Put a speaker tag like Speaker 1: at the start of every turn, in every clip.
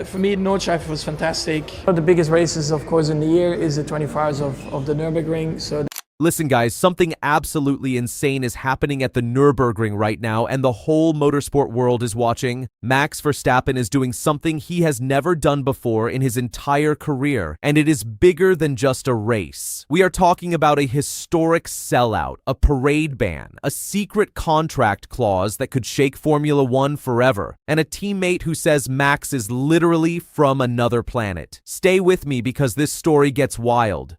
Speaker 1: For me, Nordschleife was fantastic.
Speaker 2: One of the biggest races, of course, in the year is the 24 hours of the Nürburgring. So
Speaker 3: Listen, guys, something absolutely insane is happening at the Nürburgring right now, and the whole motorsport world is watching. Max Verstappen is doing something he has never done before in his entire career, and it is bigger than just a race. We are talking about a historic sellout, a parade ban, a secret contract clause that could shake Formula One forever, and a teammate who says Max is literally from another planet. Stay with me because this story gets wild.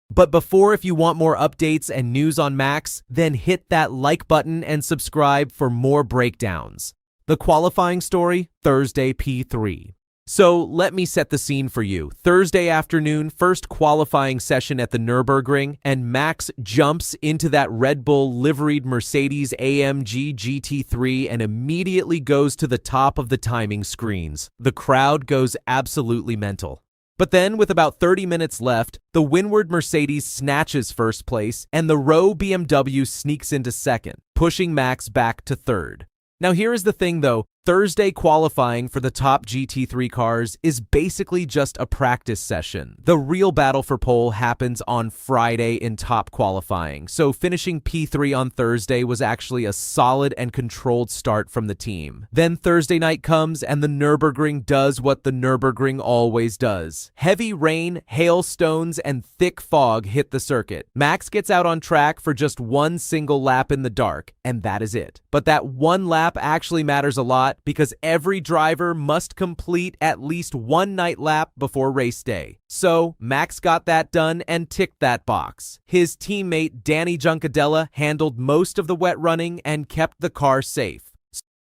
Speaker 3: But before, if you want more updates and news on Max, then hit that like button and subscribe for more breakdowns. The qualifying story, Thursday P3. So let me set the scene for you. Thursday afternoon, first qualifying session at the Nürburgring, and Max jumps into that Red Bull liveried Mercedes AMG GT3 and immediately goes to the top of the timing screens. The crowd goes absolutely mental. But then, with about 30 minutes left, the windward Mercedes snatches first place, and the row BMW sneaks into second, pushing Max back to third. Now here is the thing though, Thursday qualifying for the top GT3 cars is basically just a practice session. The real battle for pole happens on Friday in top qualifying, so finishing P3 on Thursday was actually a solid and controlled start from the team. Then Thursday night comes and the Nürburgring does what the Nürburgring always does. Heavy rain, hailstones, and thick fog hit the circuit. Max gets out on track for just one single lap in the dark, and that is it. But that one lap actually matters a lot, because every driver must complete at least one night lap before race day. So Max got that done and ticked that box. His teammate Danny Juncadella handled most of the wet running and kept the car safe.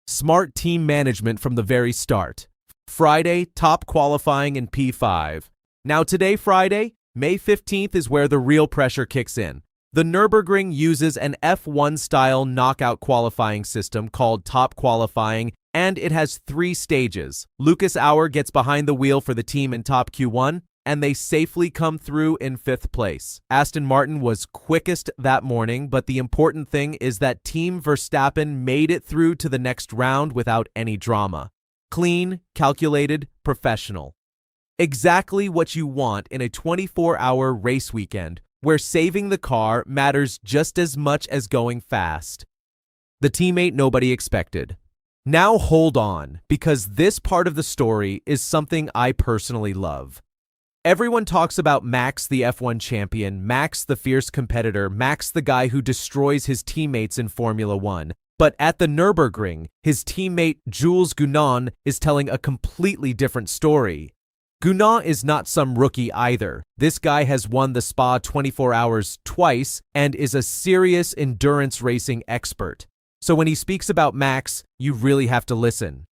Speaker 3: Smart team management from the very start. Friday, top qualifying in P5. Now today, Friday, May 15th, is where the real pressure kicks in. The Nürburgring uses an F1-style knockout qualifying system called top qualifying, and it has 3 stages. Lucas Auer gets behind the wheel for the team in top Q1, and they safely come through in 5th place. Aston Martin was quickest that morning, but the important thing is that Team Verstappen made it through to the next round without any drama. Clean, calculated, professional. Exactly what you want in a 24-hour race weekend, where saving the car matters just as much as going fast. The teammate nobody expected. Now hold on, because this part of the story is something I personally love. Everyone talks about Max the F1 champion, Max the fierce competitor, Max the guy who destroys his teammates in Formula One. But at the Nürburgring, his teammate Jules Gounon is telling a completely different story. Gounon is not some rookie either. This guy has won the Spa 24 Hours twice and is a serious endurance racing expert. So when he speaks about Max, you really have to listen.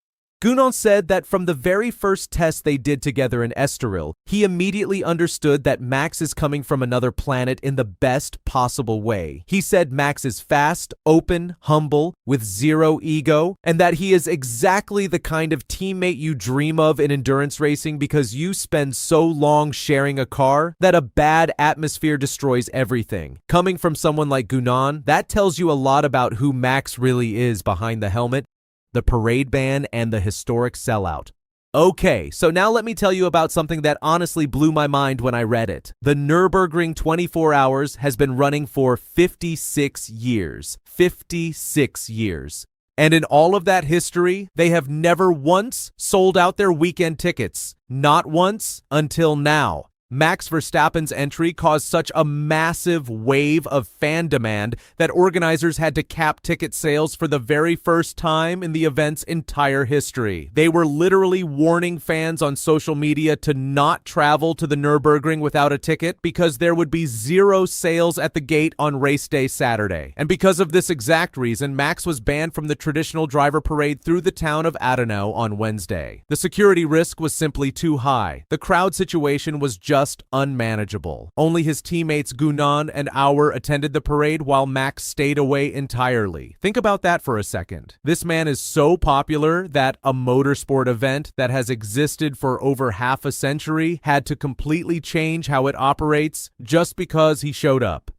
Speaker 3: Gounon said that from the very first test they did together in Estoril, he immediately understood that Max is coming from another planet in the best possible way. He said Max is fast, open, humble, with zero ego, and that he is exactly the kind of teammate you dream of in endurance racing because you spend so long sharing a car that a bad atmosphere destroys everything. Coming from someone like Gounon, that tells you a lot about who Max really is behind the helmet, the parade ban, and the historic sellout. Okay, so now let me tell you about something that honestly blew my mind when I read it. The Nürburgring 24 Hours has been running for 56 years. 56 years. And in all of that history, they have never once sold out their weekend tickets. Not once until now. Max Verstappen's entry caused such a massive wave of fan demand that organizers had to cap ticket sales for the very first time in the event's entire history. They were literally warning fans on social media to not travel to the Nürburgring without a ticket because there would be 0 sales at the gate on race day Saturday. And because of this exact reason, Max was banned from the traditional driver parade through the town of Adenau on Wednesday. The security risk was simply too high. The crowd situation was just unmanageable. Only his teammates Gounon and Auer attended the parade while Max stayed away entirely. Think about that for a second. This man is so popular that a motorsport event that has existed for over half a century had to completely change how it operates just because he showed up.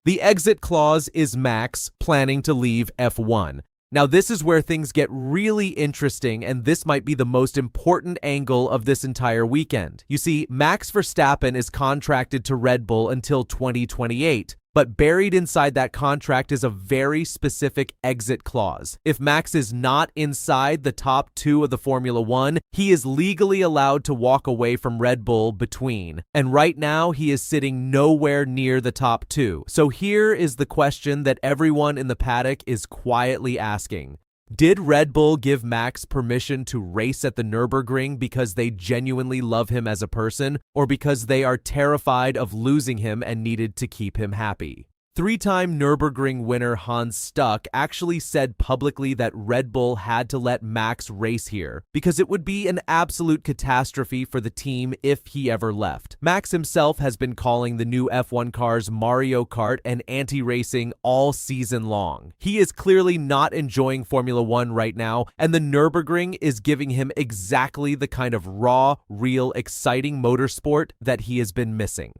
Speaker 3: The exit clause is Max planning to leave F1. Now, this is where things get really interesting, and this might be the most important angle of this entire weekend. You see, Max Verstappen is contracted to Red Bull until 2028. But buried inside that contract is a very specific exit clause. If Max is not inside the top 2 of the Formula One, he is legally allowed to walk away from Red Bull between. And right now, he is sitting nowhere near the top 2. So here is the question that everyone in the paddock is quietly asking. Did Red Bull give Max permission to race at the Nürburgring because they genuinely love him as a person, or because they are terrified of losing him and needed to keep him happy? Three-time Nürburgring winner Hans Stuck actually said publicly that Red Bull had to let Max race here because it would be an absolute catastrophe for the team if he ever left. Max himself has been calling the new F1 cars Mario Kart and anti-racing all season long. He is clearly not enjoying Formula One right now, and the Nürburgring is giving him exactly the kind of raw, real, exciting motorsport that he has been missing.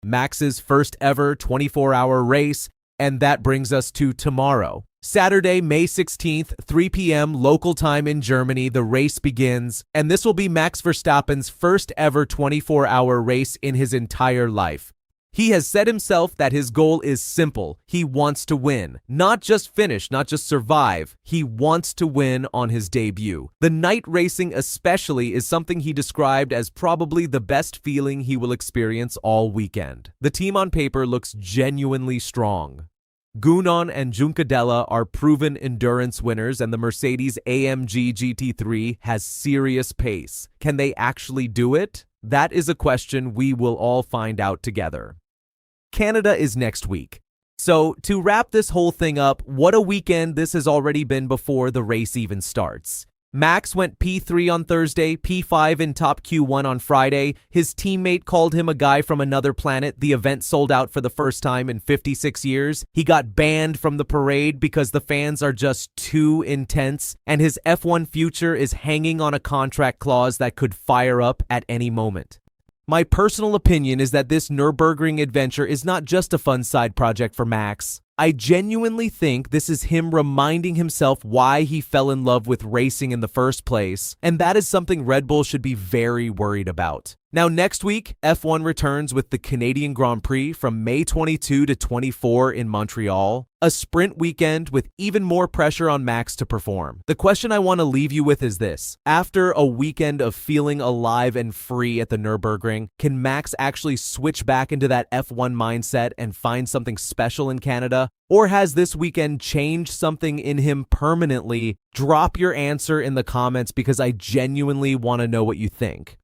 Speaker 3: Max's first ever 24-hour race, and that brings us to tomorrow. Saturday, May 16th, 3 p.m. local time in Germany, the race begins, and this will be Max Verstappen's first ever 24-hour race in his entire life. He has said himself that his goal is simple. He wants to win. Not just finish, not just survive. He wants to win on his debut. The night racing especially is something he described as probably the best feeling he will experience all weekend. The team on paper looks genuinely strong. Gunon and Juncadella are proven endurance winners, and the Mercedes AMG GT3 has serious pace. Can they actually do it? That is a question we will all find out together. Canada is next week. So, to wrap this whole thing up, what a weekend this has already been before the race even starts. Max went P3 on Thursday, P5 in top Q1 on Friday. His teammate called him a guy from another planet. The event sold out for the first time in 56 years. He got banned from the parade because the fans are just too intense, and his F1 future is hanging on a contract clause that could fire up at any moment. My personal opinion is that this Nürburgring adventure is not just a fun side project for Max. I genuinely think this is him reminding himself why he fell in love with racing in the first place, and that is something Red Bull should be very worried about. Now, next week, F1 returns with the Canadian Grand Prix from May 22 to 24 in Montreal, a sprint weekend with even more pressure on Max to perform. The question I want to leave you with is this. After a weekend of feeling alive and free at the Nürburgring, can Max actually switch back into that F1 mindset and find something special in Canada? Or has this weekend changed something in him permanently? Drop your answer in the comments because I genuinely want to know what you think.